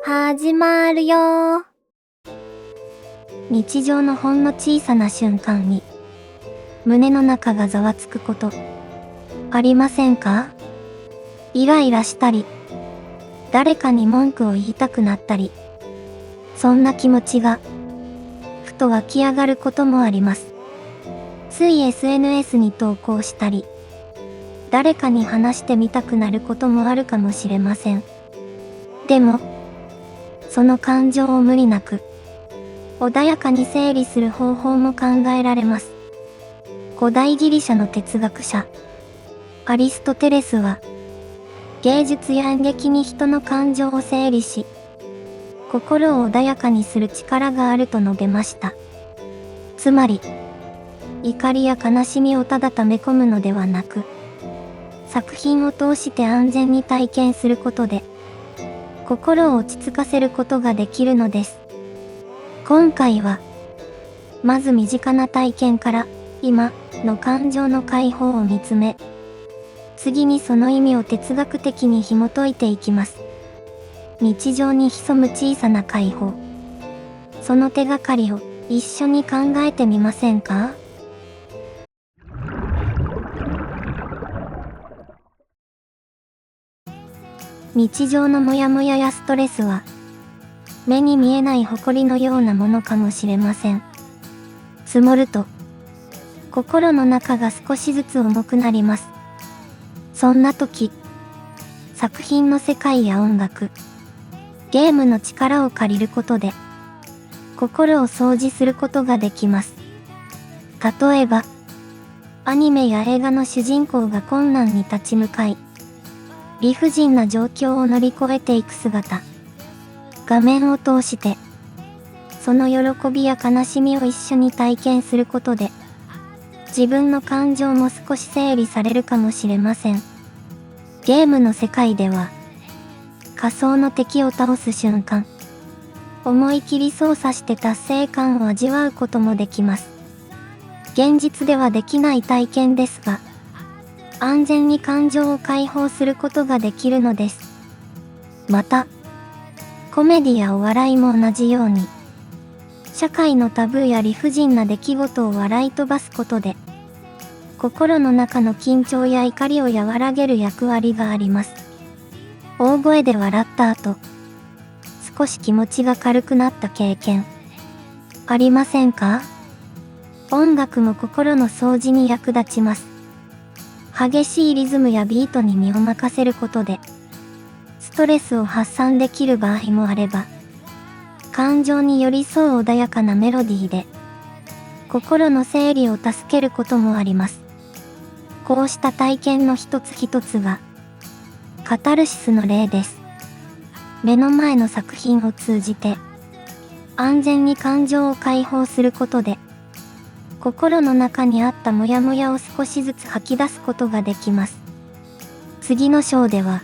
始まるよ。日常のほんの小さな瞬間に胸の中がざわつくことありませんか？イライラしたり、誰かに文句を言いたくなったり、そんな気持ちがふと湧き上がることもあります。つい SNS に投稿したり、誰かに話してみたくなることもあるかもしれません。でも、その感情を無理なく、穏やかに整理する方法も考えられます。古代ギリシャの哲学者、アリストテレスは、芸術や演劇に人の感情を整理し、心を穏やかにする力があると述べました。つまり、怒りや悲しみをただ溜め込むのではなく、作品を通して安全に体験することで、心を落ち着かせることができるのです。今回は、まず身近な体験から、今の感情の解放を見つめ、次にその意味を哲学的に紐解いていきます。日常に潜む小さな解放。その手がかりを一緒に考えてみませんか？日常のモヤモヤやストレスは、目に見えない埃のようなものかもしれません。積もると、心の中が少しずつ重くなります。そんな時、作品の世界や音楽、ゲームの力を借りることで、心を掃除することができます。例えば、アニメや映画の主人公が困難に立ち向かい、理不尽な状況を乗り越えていく姿。画面を通して、その喜びや悲しみを一緒に体験することで、自分の感情も少し整理されるかもしれません。ゲームの世界では、仮想の敵を倒す瞬間、思い切り操作して達成感を味わうこともできます。現実ではできない体験ですが、安全に感情を解放することができるのです。また、コメディやお笑いも同じように、社会のタブーや理不尽な出来事を笑い飛ばすことで、心の中の緊張や怒りを和らげる役割があります。大声で笑った後、少し気持ちが軽くなった経験、ありませんか？音楽も心の掃除に役立ちます。激しいリズムやビートに身を任せることで、ストレスを発散できる場合もあれば、感情に寄り添う穏やかなメロディーで、心の整理を助けることもあります。こうした体験の一つ一つが、カタルシスの例です。目の前の作品を通じて、安全に感情を解放することで、心の中にあったモヤモヤを少しずつ吐き出すことができます。次の章では、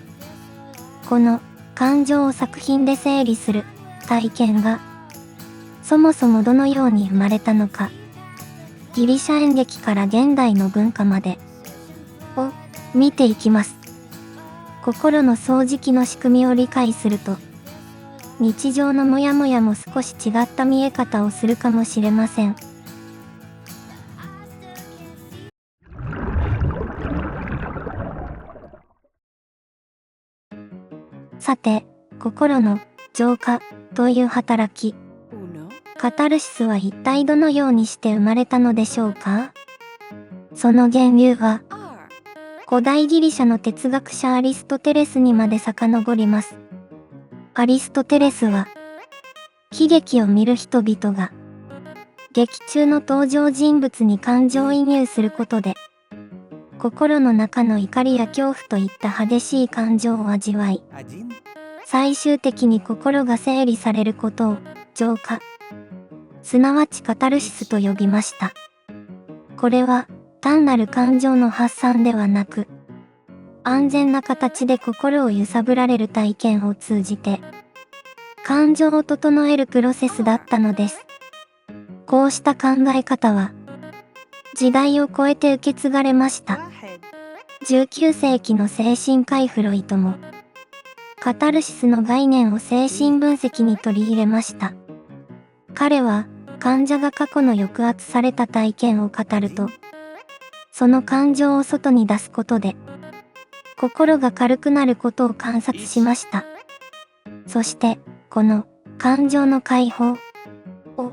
この感情を作品で整理する体験が、そもそもどのように生まれたのか、ギリシャ演劇から現代の文化まで、を見ていきます。心の掃除機の仕組みを理解すると、日常のモヤモヤも少し違った見え方をするかもしれません。さて、心の浄化という働き、カタルシスは一体どのようにして生まれたのでしょうか？その源流は、古代ギリシャの哲学者アリストテレスにまで遡ります。アリストテレスは、喜劇を見る人々が、劇中の登場人物に感情移入することで、心の中の怒りや恐怖といった激しい感情を味わい、最終的に心が整理されることを浄化、すなわちカタルシスと呼びました。これは単なる感情の発散ではなく、安全な形で心を揺さぶられる体験を通じて、感情を整えるプロセスだったのです。こうした考え方は、時代を超えて受け継がれました。19世紀の精神科医フロイトも、カタルシスの概念を精神分析に取り入れました。彼は、患者が過去の抑圧された体験を語ると、その感情を外に出すことで、心が軽くなることを観察しました。そして、この感情の解放を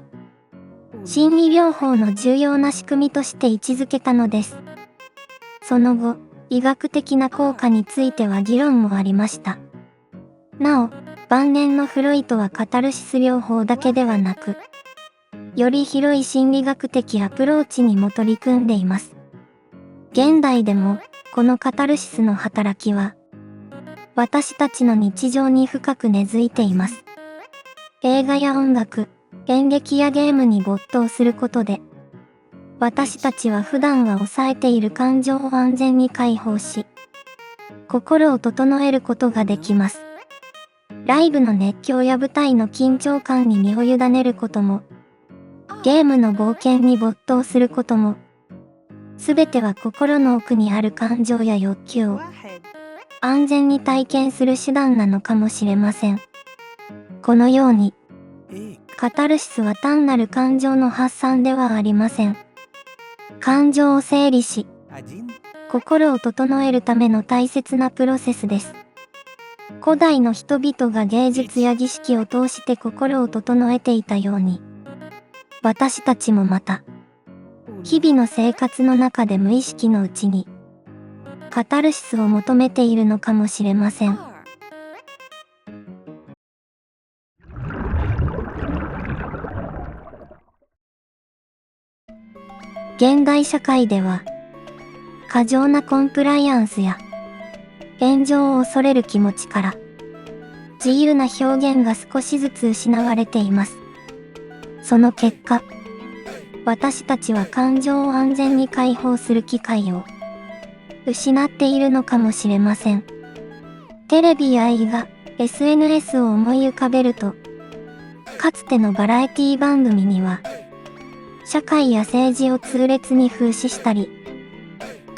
心理療法の重要な仕組みとして位置づけたのです。その後、医学的な効果については議論もありました。なお、晩年のフロイトはカタルシス療法だけではなく、より広い心理学的アプローチにも取り組んでいます。現代でも、このカタルシスの働きは、私たちの日常に深く根付いています。映画や音楽、演劇やゲームに没頭することで、私たちは普段は抑えている感情を安全に解放し、心を整えることができます。ライブの熱狂や舞台の緊張感に身を委ねることも、ゲームの冒険に没頭することも、すべては心の奥にある感情や欲求を安全に体験する手段なのかもしれません。このように、カタルシスは単なる感情の発散ではありません。感情を整理し、心を整えるための大切なプロセスです。古代の人々が芸術や儀式を通して心を整えていたように、私たちもまた、日々の生活の中で無意識のうちに、カタルシスを求めているのかもしれません。現代社会では、過剰なコンプライアンスや、炎上を恐れる気持ちから、自由な表現が少しずつ失われています。その結果、私たちは感情を安全に解放する機会を失っているのかもしれません。テレビや映画、SNS を思い浮かべると、かつてのバラエティ番組には、社会や政治を痛烈に風刺したり、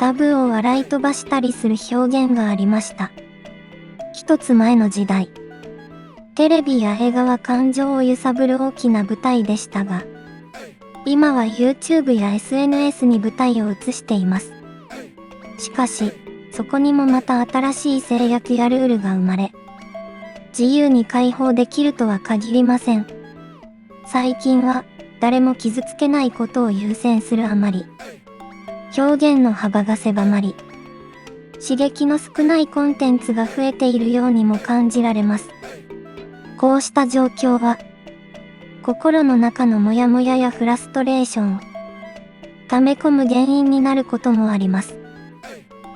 タブーを笑い飛ばしたりする表現がありました。一つ前の時代、テレビや映画は感情を揺さぶる大きな舞台でしたが、今は YouTube や SNS に舞台を移しています。しかし、そこにもまた新しい制約やルールが生まれ、自由に解放できるとは限りません。最近は、誰も傷つけないことを優先するあまり、表現の幅が狭まり、刺激の少ないコンテンツが増えているようにも感じられます。こうした状況は、心の中のモヤモヤやフラストレーションを溜め込む原因になることもあります。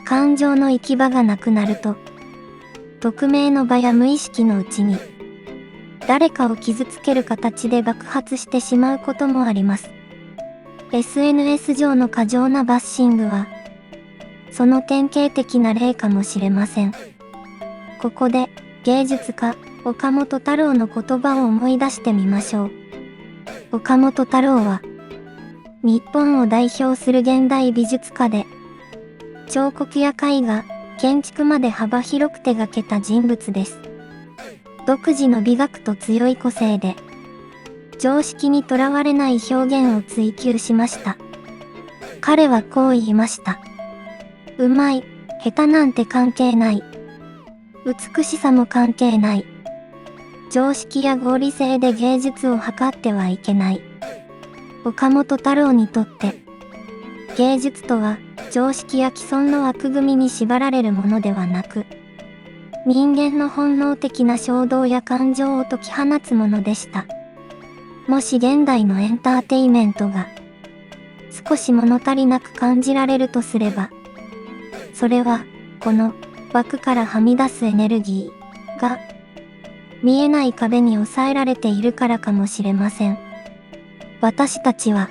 感情の行き場がなくなると、匿名の場や無意識のうちに、誰かを傷つける形で爆発してしまうこともあります。SNS 上の過剰なバッシングは、その典型的な例かもしれません。ここで、芸術家、岡本太郎の言葉を思い出してみましょう。岡本太郎は、日本を代表する現代美術家で、彫刻や絵画、建築まで幅広く手掛けた人物です。独自の美学と強い個性で、常識にとらわれない表現を追求しました。彼はこう言いました。うまい、下手なんて関係ない。美しさも関係ない。常識や合理性で芸術を測ってはいけない。岡本太郎にとって、芸術とは常識や既存の枠組みに縛られるものではなく、人間の本能的な衝動や感情を解き放つものでした。もし現代のエンターテイメントが少し物足りなく感じられるとすれば、それはこの枠からはみ出すエネルギーが見えない壁に抑えられているからかもしれません。私たちは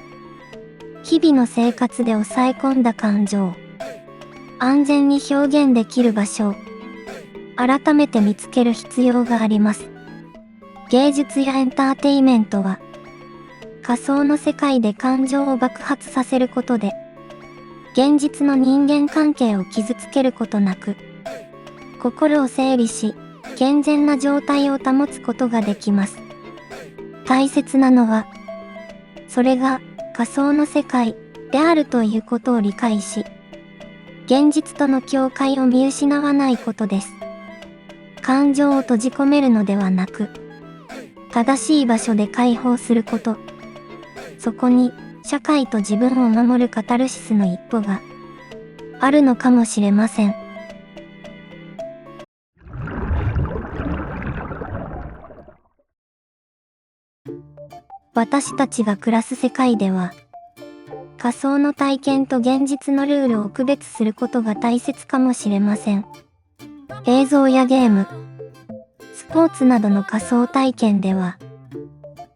日々の生活で抑え込んだ感情を安全に表現できる場所を改めて見つける必要があります。芸術やエンターテイメントは仮想の世界で感情を爆発させることで現実の人間関係を傷つけることなく心を整理し健全な状態を保つことができます。大切なのは、それが仮想の世界であるということを理解し、現実との境界を見失わないことです。感情を閉じ込めるのではなく、正しい場所で解放すること。そこに、社会と自分を守るカタルシスの一歩があるのかもしれません。私たちが暮らす世界では、仮想の体験と現実のルールを区別することが大切かもしれません。映像やゲーム、スポーツなどの仮想体験では、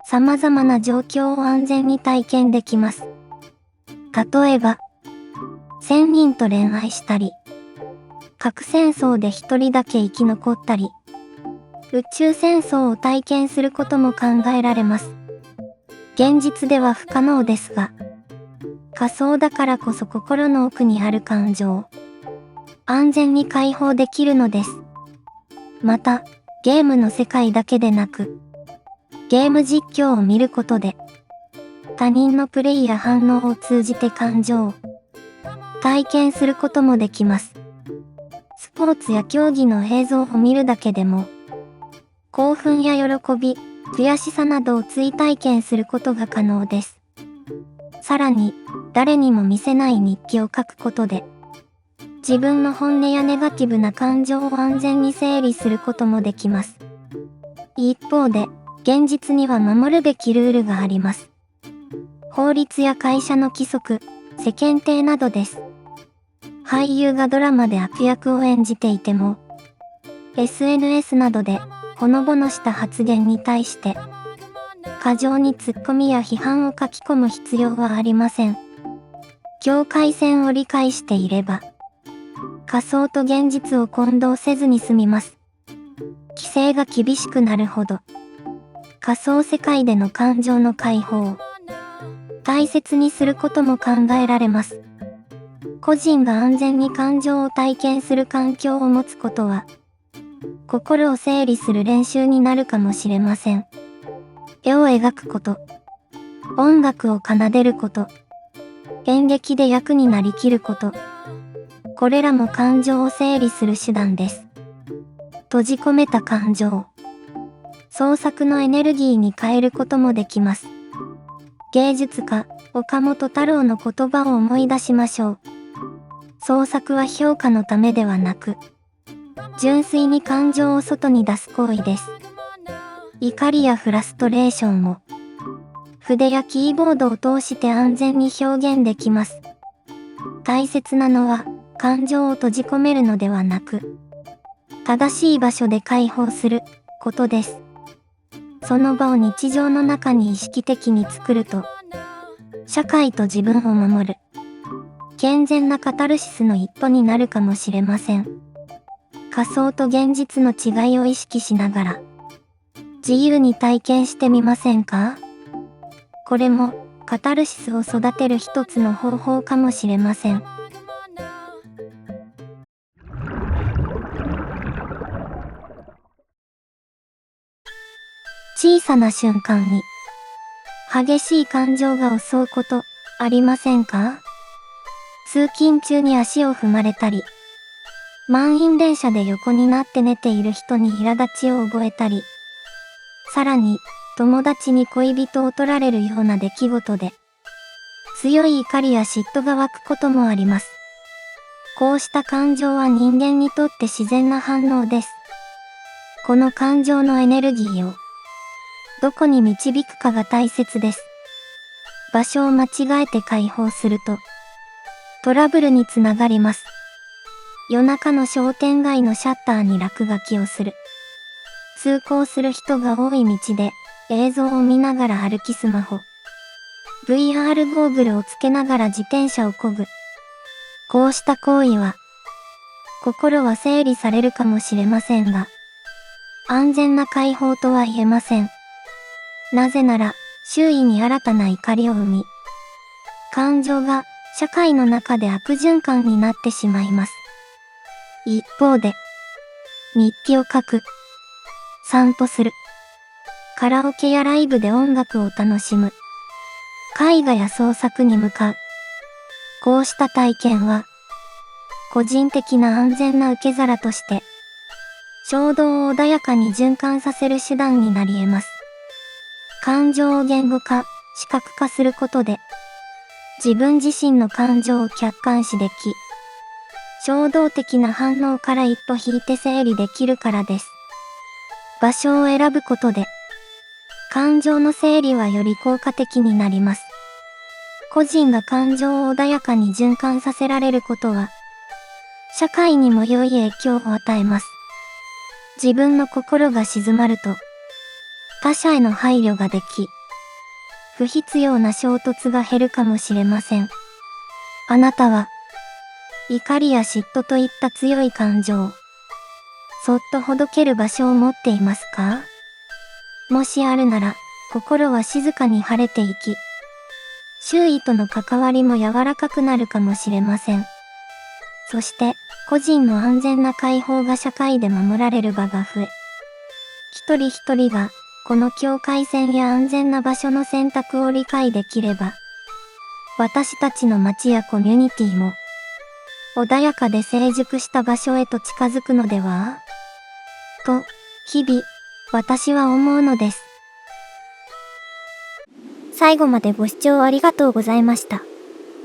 様々な状況を安全に体験できます。例えば、仙人と恋愛したり、核戦争で一人だけ生き残ったり、宇宙戦争を体験することも考えられます。現実では不可能ですが、仮想だからこそ心の奥にある感情を安全に解放できるのです。また、ゲームの世界だけでなく、ゲーム実況を見ることで、他人のプレイや反応を通じて感情を体験することもできます。スポーツや競技の映像を見るだけでも、興奮や喜び、悔しさなどを追体験することが可能です。さらに、誰にも見せない日記を書くことで、自分の本音やネガティブな感情を安全に整理することもできます。一方で、現実には守るべきルールがあります。法律や会社の規則、世間体などです。俳優がドラマで悪役を演じていても、SNS などでほのぼのした発言に対して、過剰にツッコミや批判を書き込む必要はありません。境界線を理解していれば、仮想と現実を混同せずに済みます。規制が厳しくなるほど、仮想世界での感情の解放を大切にすることも考えられます。個人が安全に感情を体験する環境を持つことは、心を整理する練習になるかもしれません。絵を描くこと、音楽を奏でること、演劇で役になりきること、これらも感情を整理する手段です。閉じ込めた感情を創作のエネルギーに変えることもできます。芸術家、岡本太郎の言葉を思い出しましょう。創作は評価のためではなく、純粋に感情を外に出す行為です。怒りやフラストレーションも、筆やキーボードを通して安全に表現できます。大切なのは、感情を閉じ込めるのではなく、正しい場所で解放することです。その場を日常の中に意識的に作ると、社会と自分を守る、健全なカタルシスの一歩になるかもしれません。仮想と現実の違いを意識しながら、自由に体験してみませんか？これも、カタルシスを育てる一つの方法かもしれません。小さな瞬間に、激しい感情が襲うこと、ありませんか？通勤中に足を踏まれたり、満員電車で横になって寝ている人に苛立ちを覚えたり、さらに、友達に恋人を取られるような出来事で、強い怒りや嫉妬が湧くこともあります。こうした感情は人間にとって自然な反応です。この感情のエネルギーを、どこに導くかが大切です。場所を間違えて解放すると、トラブルにつながります。夜中の商店街のシャッターに落書きをする。通行する人が多い道で映像を見ながら歩きスマホ。VR ゴーグルをつけながら自転車を漕ぐ。こうした行為は、心は整理されるかもしれませんが、安全な解放とは言えません。なぜなら、周囲に新たな怒りを生み、感情が社会の中で悪循環になってしまいます。一方で、日記を書く、散歩する。カラオケやライブで音楽を楽しむ。絵画や創作に向かう。こうした体験は、個人的な安全な受け皿として、衝動を穏やかに循環させる手段になり得ます。感情を言語化、視覚化することで、自分自身の感情を客観視でき、衝動的な反応から一歩引いて整理できるからです。場所を選ぶことで、感情の整理はより効果的になります。個人が感情を穏やかに循環させられることは、社会にも良い影響を与えます。自分の心が静まると、他者への配慮ができ、不必要な衝突が減るかもしれません。あなたは、怒りや嫉妬といった強い感情を、そっとほどける場所を持っていますか？もしあるなら、心は静かに晴れていき、周囲との関わりも柔らかくなるかもしれません。そして、個人の安全な解放が社会で守られる場が増え、一人一人が、この境界線や安全な場所の選択を理解できれば、私たちの街やコミュニティも、穏やかで成熟した場所へと近づくのでは？と、日々、私は思うのです。最後までご視聴ありがとうございました。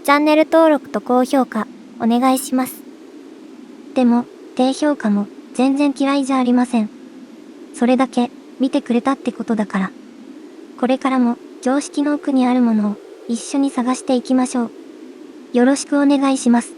チャンネル登録と高評価、お願いします。でも、低評価も全然嫌いじゃありません。それだけ見てくれたってことだから。これからも常識の奥にあるものを一緒に探していきましょう。よろしくお願いします。